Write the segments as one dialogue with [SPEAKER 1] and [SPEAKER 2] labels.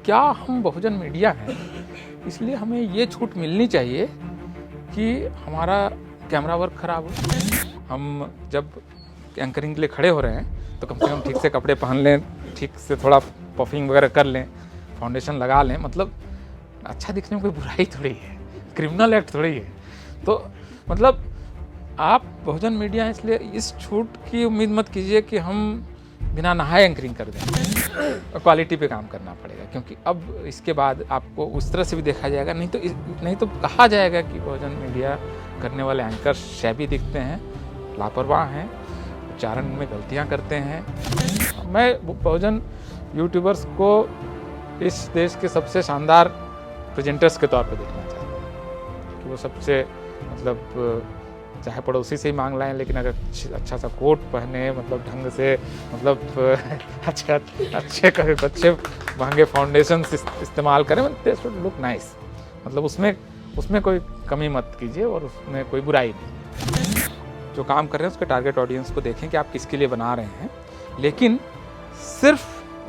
[SPEAKER 1] क्या हम बहुजन मीडिया हैं, इसलिए हमें ये छूट मिलनी चाहिए कि हमारा कैमरा वर्क खराब हो। हम जब एंकरिंग के लिए खड़े हो रहे हैं तो कम से कम ठीक से कपड़े पहन लें, ठीक से थोड़ा पफिंग वगैरह कर लें, फाउंडेशन लगा लें। मतलब अच्छा दिखने में कोई बुराई थोड़ी है, क्रिमिनल एक्ट थोड़ी है। तो मतलब आप बहुजन मीडिया हैं, इसलिए इस छूट की उम्मीद मत कीजिए कि हम बिना नहाए एंकरिंग कर दें। क्वालिटी पे काम करना पड़ेगा, क्योंकि अब इसके बाद आपको उस तरह से भी देखा जाएगा। नहीं तो कहा जाएगा कि बहुजन मीडिया करने वाले एंकर शैबी दिखते हैं, लापरवाह हैं, उच्चारण में गलतियां करते हैं। मैं बहुजन यूट्यूबर्स को इस देश के सबसे शानदार प्रेजेंटर्स के तौर पे देखना चाहता हूँ कि वो सबसे मतलब चाहे पड़ोसी से ही मांग लाएं, लेकिन अगर अच्छा सा कोट पहने, मतलब ढंग से, मतलब अच्छे महंगे फाउंडेशन इस्तेमाल करें, दे शुड लुक नाइस। मतलब उसमें कोई कमी मत कीजिए और उसमें कोई बुराई नहीं। जो काम कर रहे हैं उसके टारगेट ऑडियंस को देखें कि आप किसके लिए बना रहे हैं, लेकिन सिर्फ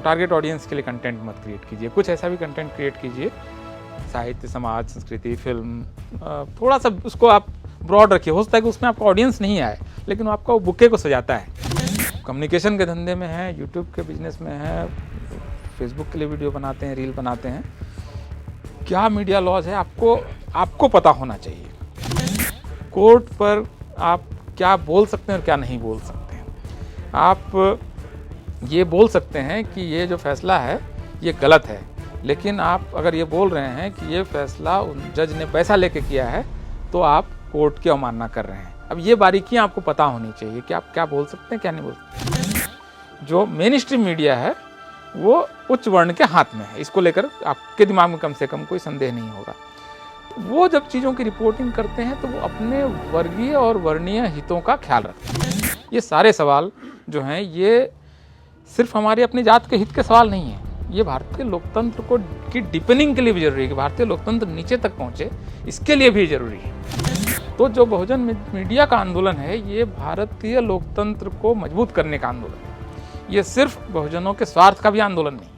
[SPEAKER 1] टारगेट ऑडियंस के लिए कंटेंट मत क्रिएट कीजिए। कुछ ऐसा भी कंटेंट क्रिएट कीजिए, साहित्य, समाज, संस्कृति, फिल्म, थोड़ा सा उसको आप ब्रॉड रखिए। हो सकता है कि उसमें आपका ऑडियंस नहीं आए, लेकिन वो आपका वो बुके को सजाता है। कम्युनिकेशन के धंधे में है, यूट्यूब के बिजनेस में है, फेसबुक के लिए वीडियो बनाते हैं, रील बनाते हैं। क्या मीडिया लॉज है आपको पता होना चाहिए। कोर्ट पर आप क्या बोल सकते हैं और क्या नहीं बोल सकते हैं। आप ये बोल सकते हैं कि ये जो फैसला है ये गलत है, लेकिन आप अगर ये बोल रहे हैं कि ये फैसला जज ने पैसा लेके किया है, तो आप कोर्ट की अवमानना कर रहे हैं। अब ये बारीकियां आपको पता होनी चाहिए कि आप क्या बोल सकते हैं, क्या नहीं बोल सकते। जो मेन स्ट्रीम मीडिया है वो उच्च वर्ण के हाथ में है, इसको लेकर आपके दिमाग में कम से कम कोई संदेह नहीं होगा। वो जब चीज़ों की रिपोर्टिंग करते हैं तो वो अपने वर्गीय और वर्णीय हितों का ख्याल रखते हैं। ये सारे सवाल जो हैं ये सिर्फ हमारे अपनी जात के हित के सवाल नहीं हैं, ये भारतीय लोकतंत्र को की डिपेनिंग के लिए भी जरूरी है कि भारतीय लोकतंत्र नीचे तक पहुंचे, इसके लिए भी जरूरी है। तो जो बहुजन मीडिया का आंदोलन है ये भारतीय लोकतंत्र को मजबूत करने का आंदोलन है, ये सिर्फ बहुजनों के स्वार्थ का भी आंदोलन नहीं है।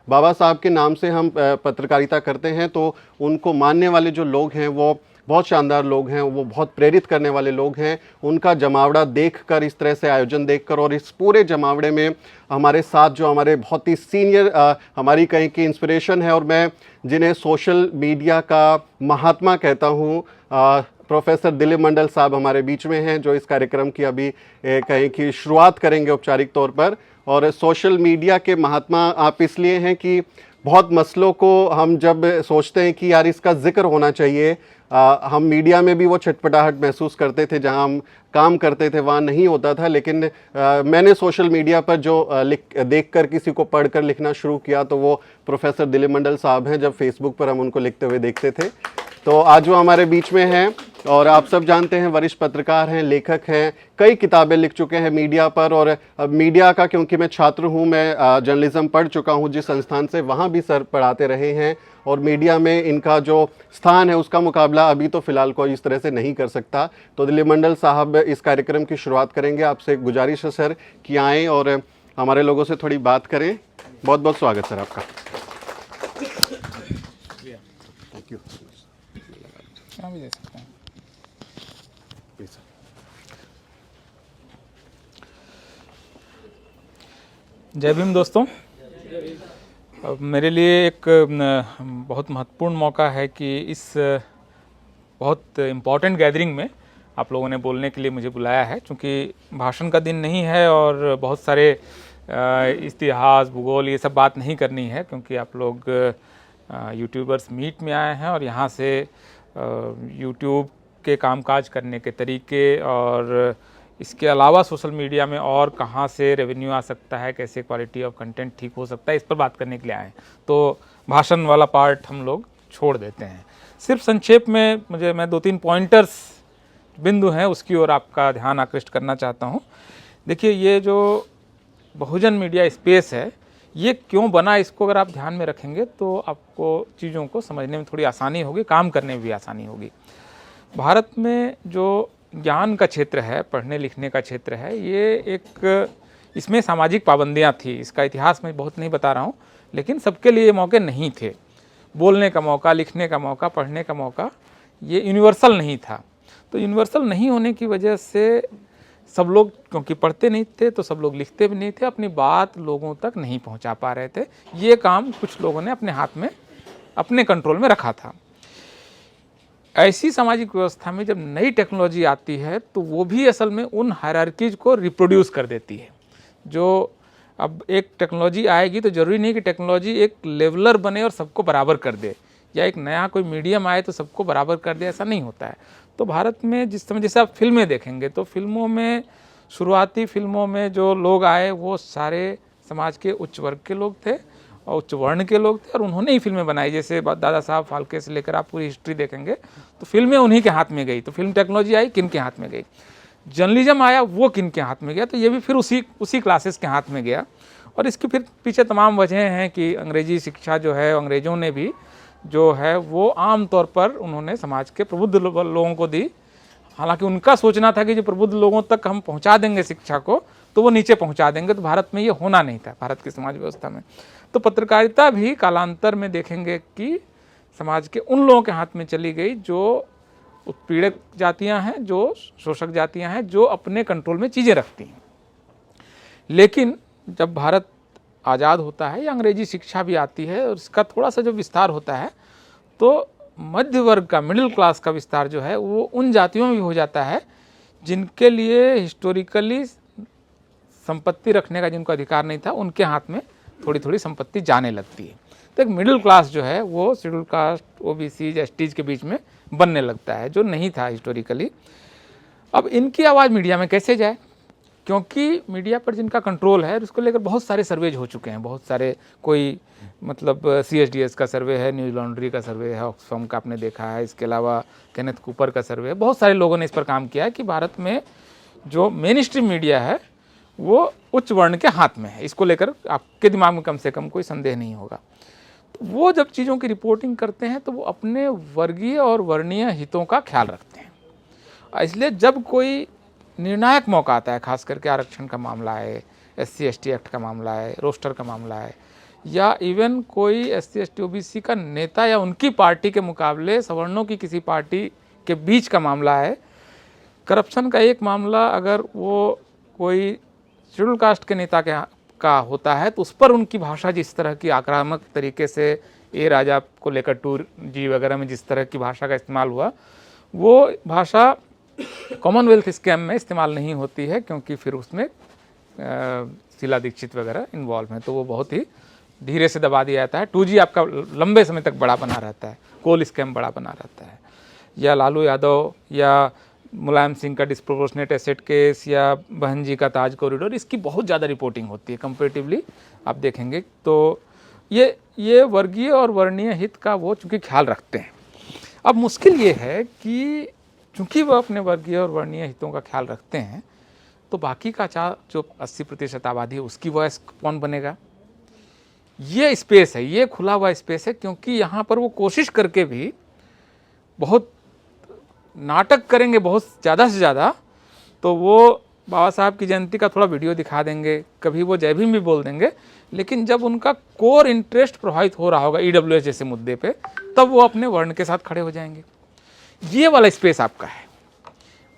[SPEAKER 2] बाबा साहब के नाम से हम पत्रकारिता करते हैं, तो उनको मानने वाले जो लोग हैं वो बहुत शानदार लोग हैं, वो बहुत प्रेरित करने वाले लोग हैं। उनका जमावड़ा देखकर, इस तरह से आयोजन देखकर, और इस पूरे जमावड़े में हमारे साथ जो हमारे बहुत ही सीनियर हमारी कहीं की इंस्पिरेशन है, और मैं जिन्हें सोशल मीडिया का महात्मा कहता हूँ, प्रोफेसर दिलीप मंडल साहब हमारे बीच में हैं, जो इस कार्यक्रम की अभी कहीं की शुरुआत करेंगे औपचारिक तौर पर। और सोशल मीडिया के महात्मा आप इसलिए हैं कि बहुत मसलों को हम जब सोचते हैं कि यार इसका जिक्र होना चाहिए, हम मीडिया में भी वो छटपटाहट महसूस करते थे, जहां हम काम करते थे वहाँ नहीं होता था। लेकिन मैंने सोशल मीडिया पर जो देखकर किसी को पढ़कर लिखना शुरू किया, तो वो प्रोफेसर दिलीप मंडल साहब हैं, जब फेसबुक पर हम उनको लिखते हुए देखते थे। तो आज वो हमारे बीच में हैं, और आप सब जानते हैं वरिष्ठ पत्रकार हैं, लेखक हैं, कई किताबें लिख चुके हैं मीडिया पर। और मीडिया का, क्योंकि मैं छात्र हूं, मैं जर्नलिज्म पढ़ चुका हूं जिस संस्थान से, वहां भी सर पढ़ाते रहे हैं, और मीडिया में इनका जो स्थान है उसका मुकाबला अभी तो फिलहाल कोई इस तरह से नहीं कर सकता। तो दिलीप मंडल साहब इस कार्यक्रम की शुरुआत करेंगे। आपसे एक गुजारिश है सर कि आएँ और हमारे लोगों से थोड़ी बात करें। बहुत बहुत स्वागत सर आपका। Thank you.
[SPEAKER 1] भी दे सकते हैं। जय भीम दोस्तों। मेरे लिए एक बहुत महत्वपूर्ण मौका है कि इस बहुत इम्पॉर्टेंट गैदरिंग में आप लोगों ने बोलने के लिए मुझे बुलाया है, क्योंकि भाषण का दिन नहीं है और बहुत सारे इतिहास, भूगोल, ये सब बात नहीं करनी है, क्योंकि आप लोग यूट्यूबर्स मीट में आए हैं और यहाँ से यूट्यूब के कामकाज करने के तरीके और इसके अलावा सोशल मीडिया में और कहाँ से रेवेन्यू आ सकता है, कैसे क्वालिटी ऑफ कंटेंट ठीक हो सकता है, इस पर बात करने के लिए आए हैं। तो भाषण वाला पार्ट हम लोग छोड़ देते हैं। सिर्फ संक्षेप में मैं 2-3 पॉइंटर्स बिंदु हैं उसकी ओर आपका ध्यान आकृष्ट करना चाहता हूँ। देखिए, ये जो बहुजन मीडिया स्पेस है ये क्यों बना, इसको अगर आप ध्यान में रखेंगे तो आपको चीज़ों को समझने में थोड़ी आसानी होगी, काम करने में भी आसानी होगी। भारत में जो ज्ञान का क्षेत्र है, पढ़ने लिखने का क्षेत्र है, ये एक, इसमें सामाजिक पाबंदियाँ थी। इसका इतिहास मैं बहुत नहीं बता रहा हूँ, लेकिन सबके लिए ये मौके नहीं थे। बोलने का मौका, लिखने का मौका, पढ़ने का मौका, ये यूनिवर्सल नहीं था। तो यूनिवर्सल नहीं होने की वजह से सब लोग, क्योंकि पढ़ते नहीं थे तो सब लोग लिखते भी नहीं थे, अपनी बात लोगों तक नहीं पहुंचा पा रहे थे। ये काम कुछ लोगों ने अपने हाथ में, अपने कंट्रोल में रखा था। ऐसी सामाजिक व्यवस्था में जब नई टेक्नोलॉजी आती है तो वो भी असल में उन हायरार्कीज को रिप्रोड्यूस कर देती है। जो अब एक टेक्नोलॉजी आएगी तो ज़रूरी नहीं कि टेक्नोलॉजी एक लेवलर बने और सबको बराबर कर दे, या एक नया कोई मीडियम आए तो सबको बराबर कर दे, ऐसा नहीं होता है। तो भारत में जिस समय, जैसे आप फिल्में देखेंगे तो फिल्मों में, शुरुआती फिल्मों में जो लोग आए वो सारे समाज के उच्च वर्ग के लोग थे और उच्च वर्ण के लोग थे, और उन्होंने ही फिल्में बनाई। जैसे दादा साहब फाल्के से लेकर आप पूरी हिस्ट्री देखेंगे तो फिल्में उन्हीं के हाथ में गई। तो फिल्म टेक्नोलॉजी आई, किन के हाथ में गई? जर्नलिज्म आया, वो किन के हाथ में गया? तो ये भी फिर उसी क्लासेस के हाथ में गया। और इसके फिर पीछे तमाम वजह हैं कि अंग्रेजी शिक्षा जो है, अंग्रेज़ों ने भी जो है वो आम तौर पर उन्होंने समाज के प्रबुद्ध लोगों को दी। हालांकि उनका सोचना था कि जो प्रबुद्ध लोगों तक हम पहुंचा देंगे शिक्षा को तो वो नीचे पहुंचा देंगे। तो भारत में ये होना नहीं था, भारत की समाज व्यवस्था में। तो पत्रकारिता भी कालांतर में देखेंगे कि समाज के उन लोगों के हाथ में चली गई जो उत्पीड़क जातियां हैं, जो शोषक जातियां हैं, जो अपने कंट्रोल में चीज़ें रखती हैं। लेकिन जब भारत आज़ाद होता है या अंग्रेजी शिक्षा भी आती है और इसका थोड़ा सा जो विस्तार होता है तो मध्य वर्ग का, मिडिल क्लास का विस्तार जो है वो उन जातियों में भी हो जाता है जिनके लिए हिस्टोरिकली संपत्ति रखने का जिनको अधिकार नहीं था, उनके हाथ में थोड़ी थोड़ी संपत्ति जाने लगती है। तो एक मिडिल क्लास जो है वो शेड्यूल कास्ट, ओबीसी, एसटीज के बीच में बनने लगता है, जो नहीं था हिस्टोरिकली। अब इनकी आवाज़ मीडिया में कैसे जाए? क्योंकि मीडिया पर जिनका कंट्रोल है उसको लेकर बहुत सारे सर्वेज हो चुके हैं, बहुत सारे, कोई मतलब CSDS का सर्वे है, न्यूज़ लॉन्ड्री का सर्वे है, ऑक्सफैम का आपने देखा है, इसके अलावा केनेथ कूपर का सर्वे है। बहुत सारे लोगों ने इस पर काम किया है कि भारत में जो मेन स्ट्रीम मीडिया है वो उच्च वर्ण के हाथ में है। इसको लेकर आपके दिमाग में कम से कम कोई संदेह नहीं होगा। तो वो जब चीज़ों की रिपोर्टिंग करते हैं तो वो अपने वर्गीय और वर्णीय हितों का ख्याल रखते हैं। इसलिए जब कोई निर्णायक मौका आता है, खास करके आरक्षण का मामला है, SC/ST एक्ट का मामला है, रोस्टर का मामला है, या इवन कोई SC/ST OBC का नेता या उनकी पार्टी के मुकाबले सवर्णों की किसी पार्टी के बीच का मामला है, करप्शन का एक मामला अगर वो कोई शेड्यूल कास्ट के नेता का होता है तो उस पर उनकी भाषा जिस तरह की आक्रामक तरीके से ए राजा को लेकर 2G वगैरह में जिस तरह की भाषा का इस्तेमाल हुआ, वो भाषा कॉमनवेल्थ स्कैम में इस्तेमाल नहीं होती है, क्योंकि फिर उसमें शीला दीक्षित वगैरह इन्वॉल्व हैं, तो वो बहुत ही धीरे से दबा दिया जाता है। 2G आपका लंबे समय तक बड़ा बना रहता है, कोल स्कैम बड़ा बना रहता है, या लालू यादव या मुलायम सिंह का डिस्प्रोपोर्शनेट एसेट केस, या बहन जी का ताज कॉरिडोर, इसकी बहुत ज़्यादा रिपोर्टिंग होती है कंपेरेटिवली आप देखेंगे। तो ये वर्गीय और वर्णीय हित का वो चूँकि ख्याल रखते हैं। अब मुश्किल ये है कि चूँकि वह अपने वर्गीय और वर्णीय हितों का ख्याल रखते हैं तो बाकी का जो 80% आबादी है उसकी वॉइस कौन बनेगा? ये स्पेस है, ये खुला हुआ स्पेस है, क्योंकि यहाँ पर वो कोशिश करके भी बहुत नाटक करेंगे, बहुत ज़्यादा से ज़्यादा, तो वो बाबा साहब की जयंती का थोड़ा वीडियो दिखा देंगे, कभी वो जय भीम भी बोल देंगे, लेकिन जब उनका कोर इंटरेस्ट प्रभावित हो रहा होगा EWS जैसे मुद्दे पे, तब वो अपने वर्ण के साथ खड़े हो जाएंगे। ये वाला स्पेस आपका है,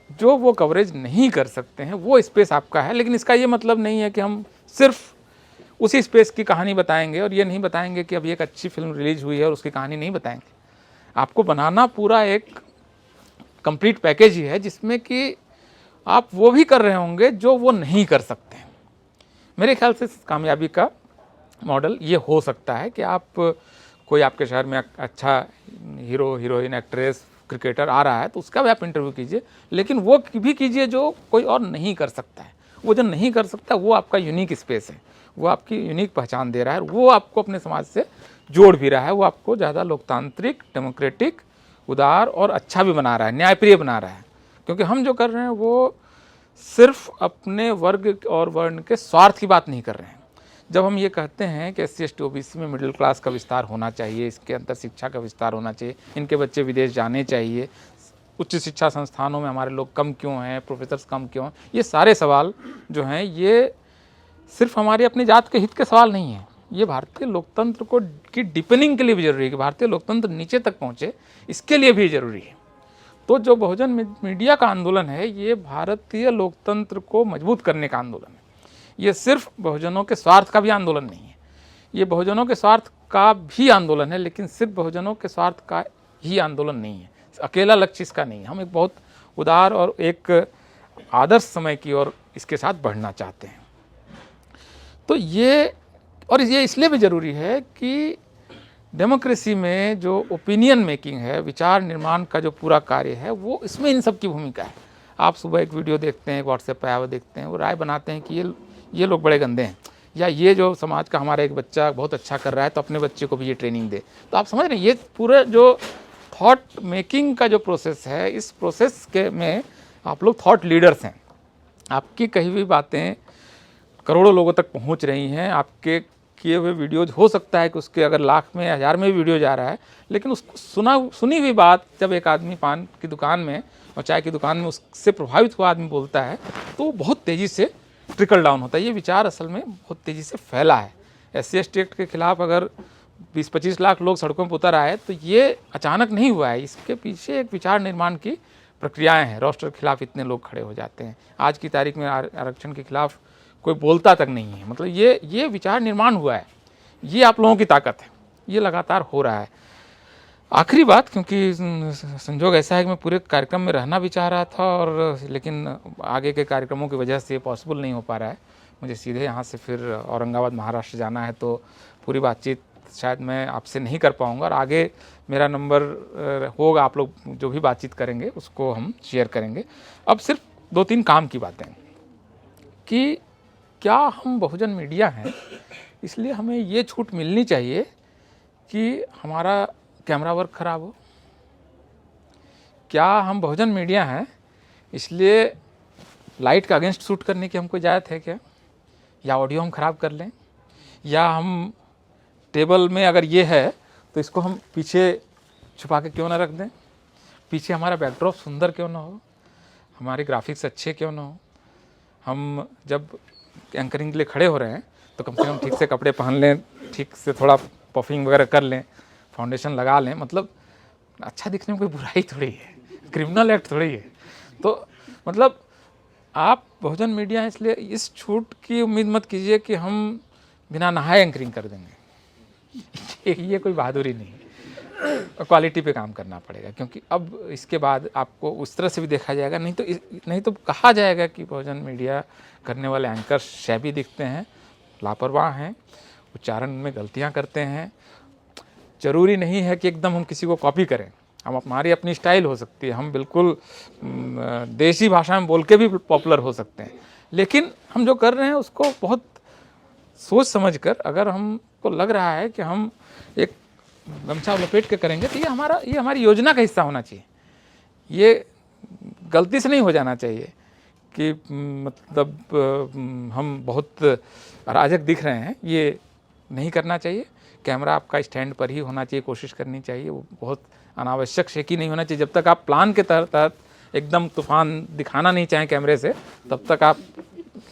[SPEAKER 1] जो वो कवरेज नहीं कर सकते हैं, वो स्पेस आपका है। लेकिन इसका ये मतलब नहीं है कि हम सिर्फ उसी स्पेस की कहानी बताएंगे और ये नहीं बताएंगे कि अभी एक अच्छी फिल्म रिलीज हुई है और उसकी कहानी नहीं बताएंगे। आपको बनाना पूरा एक कंप्लीट पैकेज ही है, जिसमें कि आप वो भी कर रहे होंगे जो वो नहीं कर सकते हैं। मेरे ख्याल से कामयाबी का मॉडल ये हो सकता है कि आप, कोई आपके शहर में अच्छा हीरो, हीरोइन, एक्ट्रेस, क्रिकेटर आ रहा है तो उसका भी आप इंटरव्यू कीजिए, लेकिन वो भी कीजिए जो कोई और नहीं कर सकता है। वो जो नहीं कर सकता वो आपका यूनिक स्पेस है, वो आपकी यूनिक पहचान दे रहा है, वो आपको अपने समाज से जोड़ भी रहा है, वो आपको ज़्यादा लोकतांत्रिक, डेमोक्रेटिक, उदार और अच्छा भी बना रहा है, न्यायप्रिय बना रहा है। क्योंकि हम जो कर रहे हैं वो सिर्फ अपने वर्ग और वर्ण के स्वार्थ की बात नहीं कर रहे हैं। जब हम ये कहते हैं कि SC ST OBC में मिडिल क्लास का विस्तार होना चाहिए, इसके अंदर शिक्षा का विस्तार होना चाहिए, इनके बच्चे विदेश जाने चाहिए, उच्च शिक्षा संस्थानों में हमारे लोग कम क्यों हैं, प्रोफेसर्स कम क्यों हैं, ये सारे सवाल जो हैं ये सिर्फ हमारी अपनी जात के हित के सवाल नहीं हैं, ये भारतीय लोकतंत्र को की डिपेनिंग के लिए भी जरूरी है कि भारतीय लोकतंत्र नीचे तक पहुँचे, इसके लिए भी जरूरी है। तो जो बहुजन मीडिया का आंदोलन है ये भारतीय लोकतंत्र को मजबूत करने का आंदोलन है। ये सिर्फ बहुजनों के स्वार्थ का भी आंदोलन नहीं है, ये बहुजनों के स्वार्थ का भी आंदोलन है, लेकिन सिर्फ बहुजनों के स्वार्थ का ही आंदोलन नहीं है, अकेला लक्ष्य इसका नहीं है। हम एक बहुत उदार और एक आदर्श समय की ओर इसके साथ बढ़ना चाहते हैं। तो ये इसलिए भी ज़रूरी है कि डेमोक्रेसी में जो ओपिनियन मेकिंग है, विचार निर्माण का जो पूरा कार्य है, वो इसमें इन सब की भूमिका है। आप सुबह एक वीडियो देखते हैं, व्हाट्सएप पे आया हुआ देखते हैं, वो राय बनाते हैं कि ये लोग बड़े गंदे हैं, या ये जो समाज का हमारा एक बच्चा बहुत अच्छा कर रहा है तो अपने बच्चे को भी ये ट्रेनिंग दे। तो आप समझ रहे हैं, ये पूरा जो थॉट मेकिंग का जो प्रोसेस है, इस प्रोसेस के में आप लोग थॉट लीडर्स हैं। आपकी कही हुई बातें करोड़ों लोगों तक पहुंच रही हैं, आपके किए हुए वीडियोज हो सकता है कि उसके अगर लाख में 1000 में भी वीडियो जा रहा है, लेकिन उसको सुनी हुई बात जब एक आदमी पान की दुकान में और चाय की दुकान में उससे प्रभावित हुआ आदमी बोलता है तो वो बहुत तेज़ी से ट्रिकल डाउन होता है। ये विचार असल में बहुत तेज़ी से फैला है। SC ST एक्ट के खिलाफ अगर 20-25 लाख लोग सड़कों पर उतर आए तो ये अचानक नहीं हुआ है, इसके पीछे एक विचार निर्माण की प्रक्रियाएँ हैं। रोस्टर के खिलाफ इतने लोग खड़े हो जाते हैं, आज की तारीख में आरक्षण के खिलाफ कोई बोलता तक नहीं है। मतलब ये विचार निर्माण हुआ है, ये आप लोगों की ताकत है, ये लगातार हो रहा है। आखिरी बात, क्योंकि संजोग ऐसा है कि मैं पूरे कार्यक्रम में रहना भी चाह रहा था और लेकिन आगे के कार्यक्रमों की वजह से पॉसिबल नहीं हो पा रहा है, मुझे सीधे यहाँ से फिर औरंगाबाद महाराष्ट्र जाना है, तो पूरी बातचीत शायद मैं आपसे नहीं कर पाऊँगा और आगे मेरा नंबर होगा, आप लोग जो भी बातचीत करेंगे उसको हम शेयर करेंगे। अब सिर्फ 2-3 काम की बातें कि क्या हम बहुजन मीडिया हैं इसलिए हमें ये छूट मिलनी चाहिए कि हमारा कैमरा वर्क ख़राब हो? क्या हम बहुजन मीडिया हैं इसलिए लाइट का अगेंस्ट शूट करने की हमको इजाज़त है क्या? या ऑडियो हम ख़राब कर लें, या हम टेबल में अगर ये है तो इसको हम पीछे छुपा के क्यों ना रख दें? पीछे हमारा बैकड्रॉप सुंदर क्यों ना हो, हमारे ग्राफिक्स अच्छे क्यों ना हो? हम जब एंकरिंग के लिए खड़े हो रहे हैं तो कम से कम ठीक से कपड़े पहन लें, ठीक से थोड़ा पफिंग वगैरह कर लें, फाउंडेशन लगा लें। मतलब अच्छा दिखने में कोई बुराई थोड़ी है, क्रिमिनल एक्ट थोड़ी है। तो मतलब आप बहुजन मीडिया हैं इसलिए इस छूट की उम्मीद मत कीजिए कि हम बिना नहाए एंकरिंग कर देंगे। ये कोई बहादुरी नहीं है, क्वालिटी पे काम करना पड़ेगा, क्योंकि अब इसके बाद आपको उस तरह से भी देखा जाएगा, नहीं तो कहा जाएगा कि बहुजन मीडिया करने वाले एंकर शैबी दिखते हैं, लापरवाह हैं, उच्चारण में गलतियां करते हैं। ज़रूरी नहीं है कि एकदम हम किसी को कॉपी करें, हम हमारी अपनी स्टाइल हो सकती है, हम बिल्कुल देसी भाषा में बोल के भी पॉपुलर हो सकते हैं, लेकिन हम जो कर रहे हैं उसको बहुत सोच समझ कर, अगर हमको लग रहा है कि हम एक गमछा लपेट के करेंगे तो ये हमारी योजना का हिस्सा होना चाहिए। ये गलती से नहीं हो जाना चाहिए कि मतलब हम बहुत अराजक दिख रहे हैं, ये नहीं करना चाहिए। कैमरा आपका स्टैंड पर ही होना चाहिए, कोशिश करनी चाहिए, वो बहुत अनावश्यक शेकी नहीं होना चाहिए। जब तक आप प्लान के तहत एकदम तूफान दिखाना नहीं चाहें कैमरे से, तब तक आप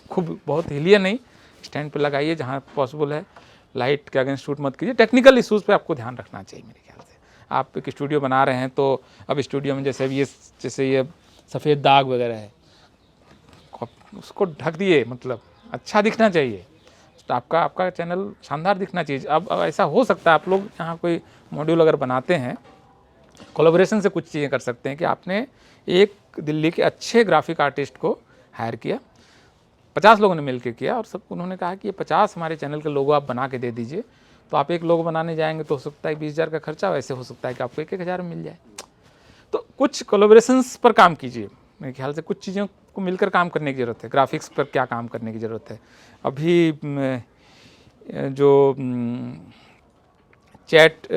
[SPEAKER 1] खूब बहुत हिलिए नहीं, स्टैंड पर लगाइए जहाँ पॉसिबल है। लाइट के अगेंस्ट शूट मत कीजिए। टेक्निकल इश्यूज़ पे आपको ध्यान रखना चाहिए मेरे ख्याल से। आप एक स्टूडियो बना रहे हैं तो अब स्टूडियो में जैसे ये सफ़ेद दाग वगैरह है, उसको ढक दिए, मतलब अच्छा दिखना चाहिए, तो आपका चैनल शानदार दिखना चाहिए। अब ऐसा हो सकता है आप लोग यहाँ कोई मॉड्यूल अगर बनाते हैं, कोलैबोरेशन से कुछ चीज़ें कर सकते हैं कि आपने एक दिल्ली के अच्छे ग्राफिक आर्टिस्ट को हायर किया, 50 लोगों ने मिलकर किया और सब उन्होंने कहा कि ये 50 हमारे चैनल के लोगो आप बना के दे दीजिए। तो आप एक लोगो बनाने जाएंगे तो हो सकता है 20,000 का खर्चा, वैसे हो सकता है कि आपको 1,000 में मिल जाए। तो कुछ कोलैबोरेशंस पर काम कीजिए, मेरे ख्याल से कुछ चीज़ों को मिलकर काम करने की ज़रूरत है। ग्राफिक्स पर क्या काम करने की ज़रूरत है, अभी जो चैट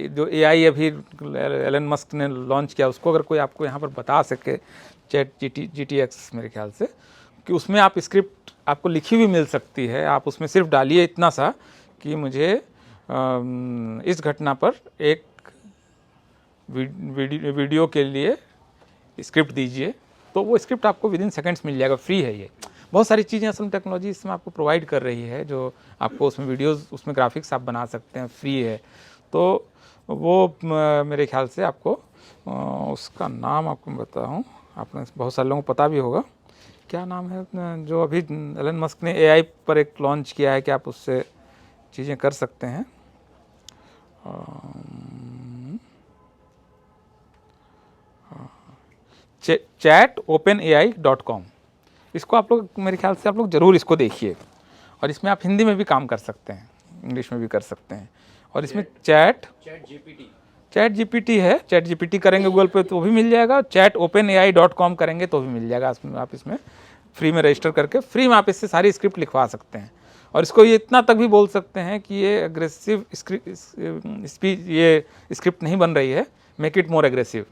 [SPEAKER 1] जो AI अभी एलन मस्क ने लॉन्च किया, उसको अगर कोई आपको यहाँ पर बता सके, चैट GTX मेरे ख्याल से, कि उसमें आप स्क्रिप्ट आपको लिखी हुई मिल सकती है, आप उसमें सिर्फ डालिए इतना सा कि मुझे इस घटना पर एक वीडियो के लिए स्क्रिप्ट दीजिए, तो वो स्क्रिप्ट आपको विद इन सेकेंड्स मिल जाएगा। फ्री है ये। बहुत सारी चीज़ें असल में टेक्नोलॉजी इसमें आपको प्रोवाइड कर रही है, जो आपको उसमें वीडियोस, उसमें ग्राफिक्स आप बना सकते हैं, फ्री है। तो वो मेरे ख्याल से आपको उसका नाम आपको बताऊँ, आपने बहुत सारे लोगों को पता भी होगा, क्या नाम है जो अभी एलन मस्क ने AI पर एक लॉन्च किया है कि आप उससे चीज़ें कर सकते हैं। chat.openai.com, इसको आप लोग, मेरे ख्याल से आप लोग ज़रूर इसको देखिए। और इसमें आप हिंदी में भी काम कर सकते हैं, इंग्लिश में भी कर सकते हैं। और इसमें चैट GPT है, चैट GPT करेंगे गूगल पे तो भी मिल जाएगा, chat.openai.com करेंगे तो भी मिल जाएगा। आप इसमें फ्री में रजिस्टर करके फ्री में आप इससे सारी स्क्रिप्ट लिखवा सकते हैं। और इसको ये इतना तक भी बोल सकते हैं कि ये अग्रेसिव स्पीच, ये स्क्रिप्ट नहीं बन रही है, make it more aggressive,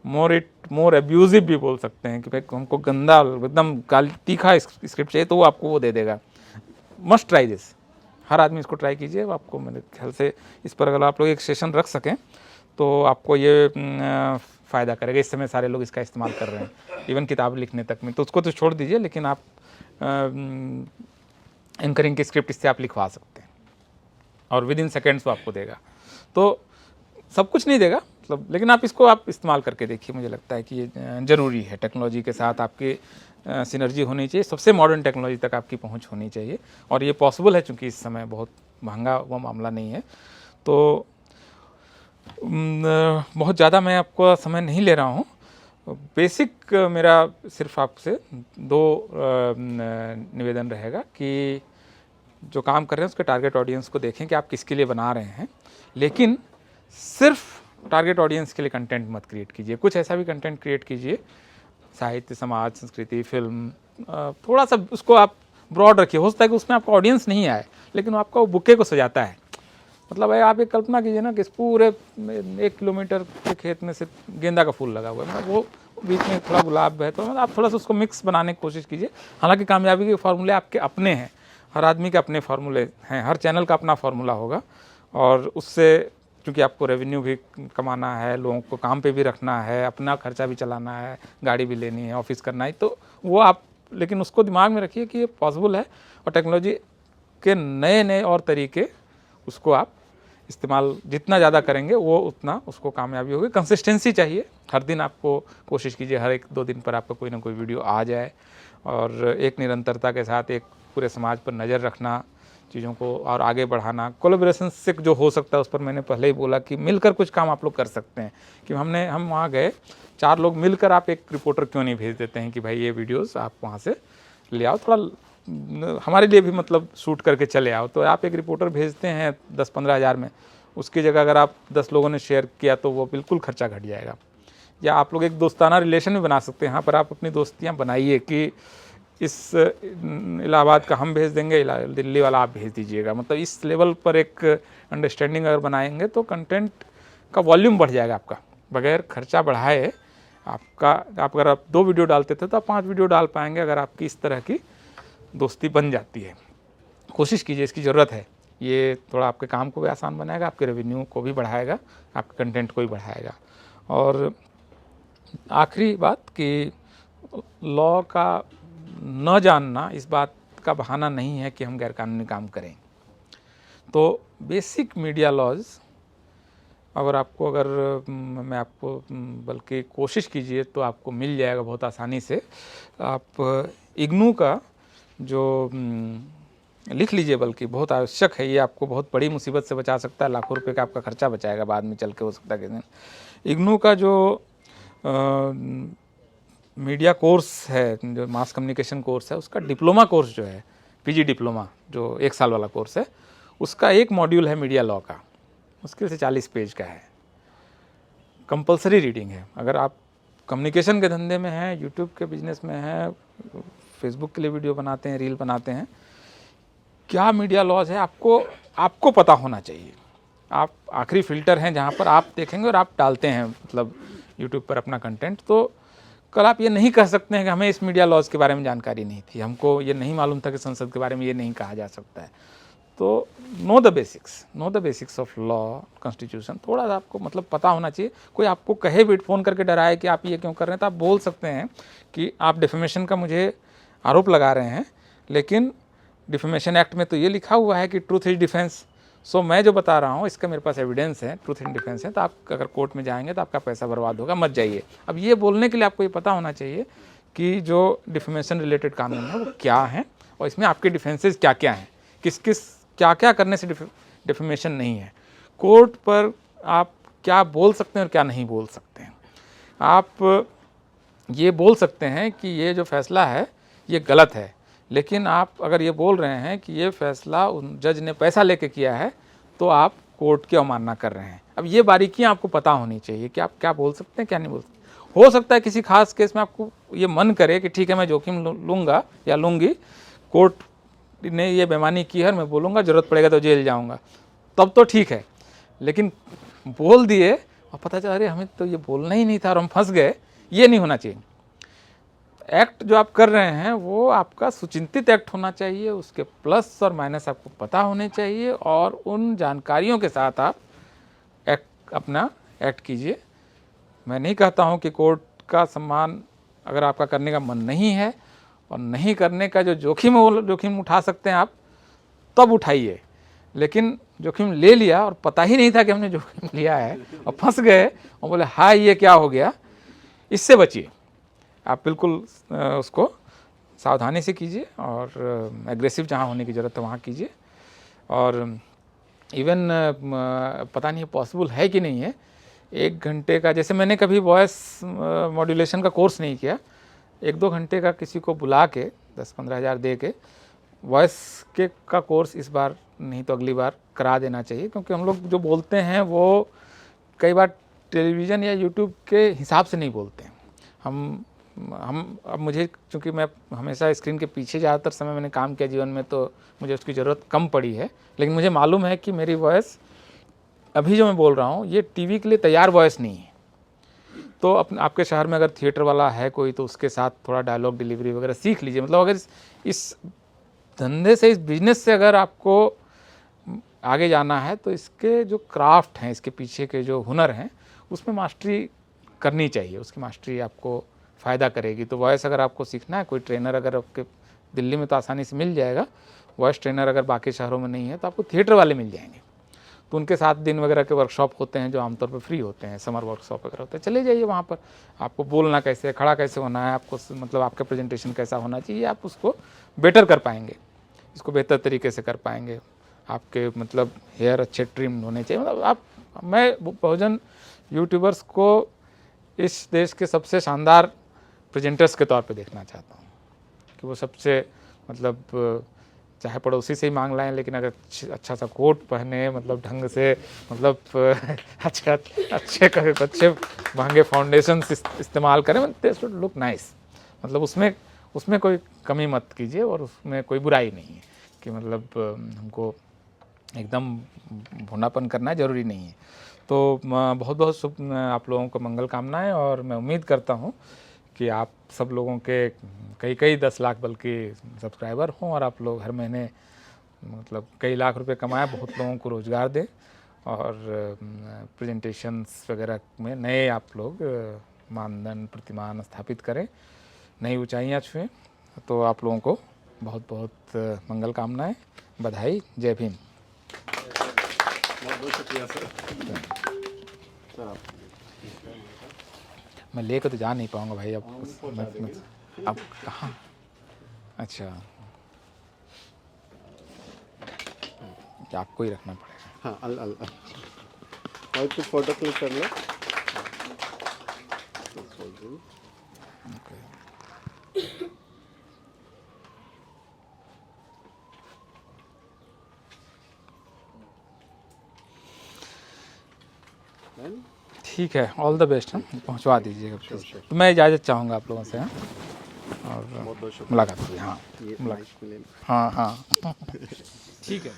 [SPEAKER 1] more abusive भी बोल सकते हैं कि भाई हमको गंदा एकदम तीखा स्क्रिप्ट चाहिए, तो वो आपको वो दे देगा। मस्ट ट्राई दिस, हर आदमी इसको ट्राई कीजिए। आपको मेरे ख्याल से इस पर अगर आप लोग एक सेशन रख सकें तो आपको ये फ़ायदा करेगा। इस समय सारे लोग इसका इस्तेमाल कर रहे हैं, इवन किताब लिखने तक में, तो उसको तो छोड़ दीजिए, लेकिन आप एंकरिंग की स्क्रिप्ट इससे आप लिखवा सकते हैं और विद इन सेकेंड्स वो आपको देगा। तो सब कुछ नहीं देगा मतलब, लेकिन आप इसको आप इस्तेमाल करके देखिए। मुझे लगता है कि ये ज़रूरी है, टेक्नोलॉजी के साथ आपकी सिनर्जी होनी चाहिए, सबसे मॉडर्न टेक्नोलॉजी तक आपकी पहुंच होनी चाहिए। और ये पॉसिबल है चूँकि इस समय बहुत महंगा वो मामला नहीं है। तो बहुत ज़्यादा मैं आपको समय नहीं ले रहा हूँ। बेसिक मेरा सिर्फ आपसे दो निवेदन रहेगा कि जो काम कर रहे हैं उसके टारगेट ऑडियंस को देखें कि आप किसके लिए बना रहे हैं, लेकिन सिर्फ टारगेट ऑडियंस के लिए कंटेंट मत क्रिएट कीजिए। कुछ ऐसा भी कंटेंट क्रिएट कीजिए, साहित्य, समाज, संस्कृति, फिल्म, थोड़ा सा उसको आप ब्रॉड रखिए। हो सकता है कि उसमें आपका ऑडियंस नहीं आए, लेकिन वो आपका बुके को सजाता है। मतलब है, आप एक कल्पना कीजिए ना कि इस पूरे 1 किलोमीटर के खेत में से गेंदा का फूल लगा हुआ है, मतलब वो बीच में थोड़ा गुलाब है, तो मतलब आप थोड़ा सा उसको मिक्स बनाने की कोशिश कीजिए। हालांकि कामयाबी के फार्मूले आपके अपने हैं, हर आदमी के अपने फार्मूले हैं, हर चैनल का अपना फार्मूला होगा। और उससे क्योंकि आपको रेवेन्यू भी कमाना है, लोगों को काम पे भी रखना है, अपना खर्चा भी चलाना है, गाड़ी भी लेनी है, ऑफिस करना है, तो वो आप, लेकिन उसको दिमाग में रखिए कि ये पॉसिबल है। और टेक्नोलॉजी के नए नए और तरीके, उसको आप इस्तेमाल जितना ज़्यादा करेंगे वो उतना उसको कामयाबी होगी। कंसिस्टेंसी चाहिए, हर दिन आपको कोशिश कीजिए हर 1-2 दिन पर आपका कोई ना कोई वीडियो आ जाए। और एक निरंतरता के साथ एक पूरे समाज पर नज़र रखना, चीज़ों को और आगे बढ़ाना। कोलैबोरेशन से जो हो सकता है उस पर मैंने पहले ही बोला कि मिलकर कुछ काम आप लोग कर सकते हैं। कि हम वहाँ गए, 4 लोग मिलकर, आप एक रिपोर्टर क्यों नहीं भेज देते हैं कि भाई ये वीडियोस आप वहाँ से ले आओ, थोड़ा हमारे लिए भी मतलब शूट करके चले आओ। तो आप एक रिपोर्टर भेजते हैं 10-15 हज़ार में, उसकी जगह अगर आप 10 लोगों ने शेयर किया तो वो बिल्कुल खर्चा घट जाएगा। या आप लोग एक दोस्ताना रिलेशन भी बना सकते हैं, यहाँ पर आप अपनी दोस्तियाँ बनाइए कि इस इलाहाबाद का हम भेज देंगे, दिल्ली वाला आप भेज दीजिएगा। मतलब इस लेवल पर एक अंडरस्टैंडिंग अगर बनाएंगे तो कंटेंट का वॉल्यूम बढ़ जाएगा आपका, बगैर खर्चा बढ़ाए। आप अगर आप 2 वीडियो डालते थे तो आप 5 वीडियो डाल पाएंगे, अगर आपकी इस तरह की दोस्ती बन जाती है। कोशिश कीजिए, इसकी ज़रूरत है। ये थोड़ा आपके काम को भी आसान बनाएगा, आपके रेवेन्यू को भी बढ़ाएगा, आपके कंटेंट को भी बढ़ाएगा। और आखिरी बात कि लॉ का न जानना इस बात का बहाना नहीं है कि हम गैरकानूनी काम करें। तो बेसिक मीडिया लॉज अगर मैं आपको बल्कि कोशिश कीजिए तो आपको मिल जाएगा बहुत आसानी से। आप इग्नू का जो लिख लीजिए, बल्कि बहुत आवश्यक है, ये आपको बहुत बड़ी मुसीबत से बचा सकता है, लाखों रुपए का आपका खर्चा बचाएगा बाद में चल के, हो सकता है कि दिन। इग्नू का जो मीडिया कोर्स है, जो मास कम्युनिकेशन कोर्स है, उसका डिप्लोमा कोर्स जो है, पीजी डिप्लोमा जो 1 साल वाला कोर्स है, उसका एक मॉड्यूल है मीडिया लॉ का, मुश्किल से 40 पेज का है, कंपलसरी रीडिंग है। अगर आप कम्युनिकेशन के धंधे में हैं, यूट्यूब के बिजनेस में हैं, फेसबुक के लिए वीडियो बनाते हैं, रील बनाते हैं, क्या मीडिया लॉज है आपको पता होना चाहिए। आप आखिरी फ़िल्टर हैं जहाँ पर आप देखेंगे और आप डालते हैं मतलब यूट्यूब पर अपना कंटेंट, तो कल आप ये नहीं कह सकते हैं कि हमें इस मीडिया लॉज के बारे में जानकारी नहीं थी, हमको ये नहीं मालूम था कि संसद के बारे में ये नहीं कहा जा सकता है। तो know the basics of law constitution, थोड़ा सा आपको मतलब पता होना चाहिए। कोई आपको कहे भी फ़ोन करके डराए कि आप ये क्यों कर रहे हैं, तो आप बोल सकते हैं कि आप डिफेमेशन का मुझे आरोप लगा रहे हैं, लेकिन डिफेमेशन एक्ट में तो ये लिखा हुआ है कि ट्रूथ इज डिफेंस। सो मैं जो बता रहा हूँ इसका मेरे पास एविडेंस है, ट्रूथ इन डिफेंस है, तो आप अगर कोर्ट में जाएंगे तो आपका पैसा बर्बाद होगा, मत जाइए। अब ये बोलने के लिए आपको ये पता होना चाहिए कि जो डिफेमेशन रिलेटेड कानून है वो क्या है और इसमें आपके डिफेंसेस क्या क्या हैं, किस किस क्या क्या करने से डिफेमेशन नहीं है, कोर्ट पर आप क्या बोल सकते हैं और क्या नहीं बोल सकते हैं। आप ये बोल सकते हैं कि ये जो फैसला है ये गलत है, लेकिन आप अगर ये बोल रहे हैं कि ये फैसला उन जज ने पैसा लेके किया है तो आप कोर्ट की अवमानना कर रहे हैं। अब ये बारीकियां आपको पता होनी चाहिए कि आप क्या बोल सकते हैं क्या नहीं बोल सकते। हो सकता है किसी खास केस में आपको ये मन करे कि ठीक है मैं जोखिम लूँगा या लूँगी, कोर्ट ने ये बेईमानी की है, मैं बोलूँगा, ज़रूरत पड़ेगा तो जेल जाऊँगा, तब तो ठीक है। लेकिन बोल दिए और पता चला अरे हमें तो ये बोलना ही नहीं था और हम फंस गए, ये नहीं होना चाहिए। एक्ट जो आप कर रहे हैं वो आपका सुचिंतित एक्ट होना चाहिए, उसके प्लस और माइनस आपको पता होने चाहिए और उन जानकारियों के साथ आप अपना एक्ट कीजिए। मैं नहीं कहता हूं कि कोर्ट का सम्मान अगर आपका करने का मन नहीं है और नहीं करने का जो जोखिम है वो जोखिम उठा सकते हैं आप, तब उठाइए। लेकिन जोखिम ले लिया और पता ही नहीं था कि हमने जोखिम लिया है और फंस गए और बोले हाँ ये क्या हो गया, इससे बचिए। आप बिल्कुल उसको सावधानी से कीजिए और एग्रेसिव जहाँ होने की ज़रूरत है वहाँ कीजिए। और इवन पता नहीं पॉसिबल है कि नहीं है, 1 घंटे का, जैसे मैंने कभी वॉइस मॉड्यूलेशन का कोर्स नहीं किया, 1-2 घंटे का किसी को बुला के 10-15 हज़ार दे के वॉइस के का कोर्स इस बार नहीं तो अगली बार करा देना चाहिए। क्योंकि हम लोग जो बोलते हैं वो कई बार टेलीविज़न या यूट्यूब के हिसाब से नहीं बोलते हैं। हम अब मुझे, चूँकि मैं हमेशा स्क्रीन के पीछे ज़्यादातर समय मैंने काम किया जीवन में, तो मुझे उसकी ज़रूरत कम पड़ी है। लेकिन मुझे मालूम है कि मेरी वॉइस अभी जो मैं बोल रहा हूँ ये टीवी के लिए तैयार वॉइस नहीं है। तो आपके शहर में अगर थिएटर वाला है कोई तो उसके साथ थोड़ा डायलॉग डिलीवरी वगैरह सीख लीजिए। मतलब अगर इस धंधे से, इस बिजनेस से अगर आपको आगे जाना है तो इसके जो क्राफ्ट हैं, इसके पीछे के जो हुनर हैं, उसमें मास्टरी करनी चाहिए। उसकी मास्टरी आपको फ़ायदा करेगी। तो वॉइस अगर आपको सीखना है, कोई ट्रेनर अगर आपके दिल्ली में तो आसानी से मिल जाएगा, वॉइस ट्रेनर अगर बाकी शहरों में नहीं है तो आपको थिएटर वाले मिल जाएंगे। तो उनके 7 दिन वगैरह के वर्कशॉप होते हैं जो आमतौर पर फ्री होते हैं, समर वर्कशॉप वगैरह होते हैं, चले जाइए वहाँ पर। आपको बोलना कैसे, खड़ा कैसे होना है, आपको मतलब आपका प्रेजेंटेशन कैसा होना चाहिए, आप उसको बेटर कर पाएंगे, इसको बेहतर तरीके से कर पाएंगे। आपके मतलब हेयर अच्छे ट्रिम होने चाहिए। मतलब मैं बहुजन यूट्यूबर्स को इस देश के सबसे शानदार प्रेजेंटर्स के तौर पे देखना चाहता हूँ कि वो सबसे मतलब चाहे पड़ोसी से ही मांग लाएं, लेकिन अगर अच्छा सा कोट पहने, मतलब ढंग से, मतलब अच्छे महंगे फाउंडेशन इस्तेमाल करें, दे शुड लुक नाइस। मतलब उसमें कोई कमी मत कीजिए और उसमें कोई बुराई नहीं है कि मतलब हमको एकदम भुनापन करना ज़रूरी नहीं है। तो बहुत बहुत शुभ आप लोगों को मंगल कामनाएं। और मैं उम्मीद करता हूं कि आप सब लोगों के कई 10 लाख बल्कि सब्सक्राइबर हों और आप लोग हर महीने मतलब कई लाख रुपए कमाएं, बहुत लोगों को रोज़गार दें और प्रेजेंटेशंस वगैरह में नए आप लोग मानदंड प्रतिमान स्थापित करें, नई ऊंचाइयां छुएं। तो आप लोगों को बहुत बहुत मंगल कामनाएं, बधाई, जय भीम।
[SPEAKER 2] बहुत शुक्रिया सर।
[SPEAKER 1] मैं लेकर तो जा नहीं पाऊंगा भाई। अब कहाँ? अच्छा, आपको ही रखना पड़ेगा।
[SPEAKER 2] हाँ, और कुछ फोटो क्लिक कर लो।
[SPEAKER 1] ठीक है, ऑल द बेस्ट। हम पहुंचवा दीजिएगा। तो मैं इजाज़त चाहूँगा आप लोगों से, हाँ, और मुलाकात होगी। हाँ, हाँ हाँ ठीक है।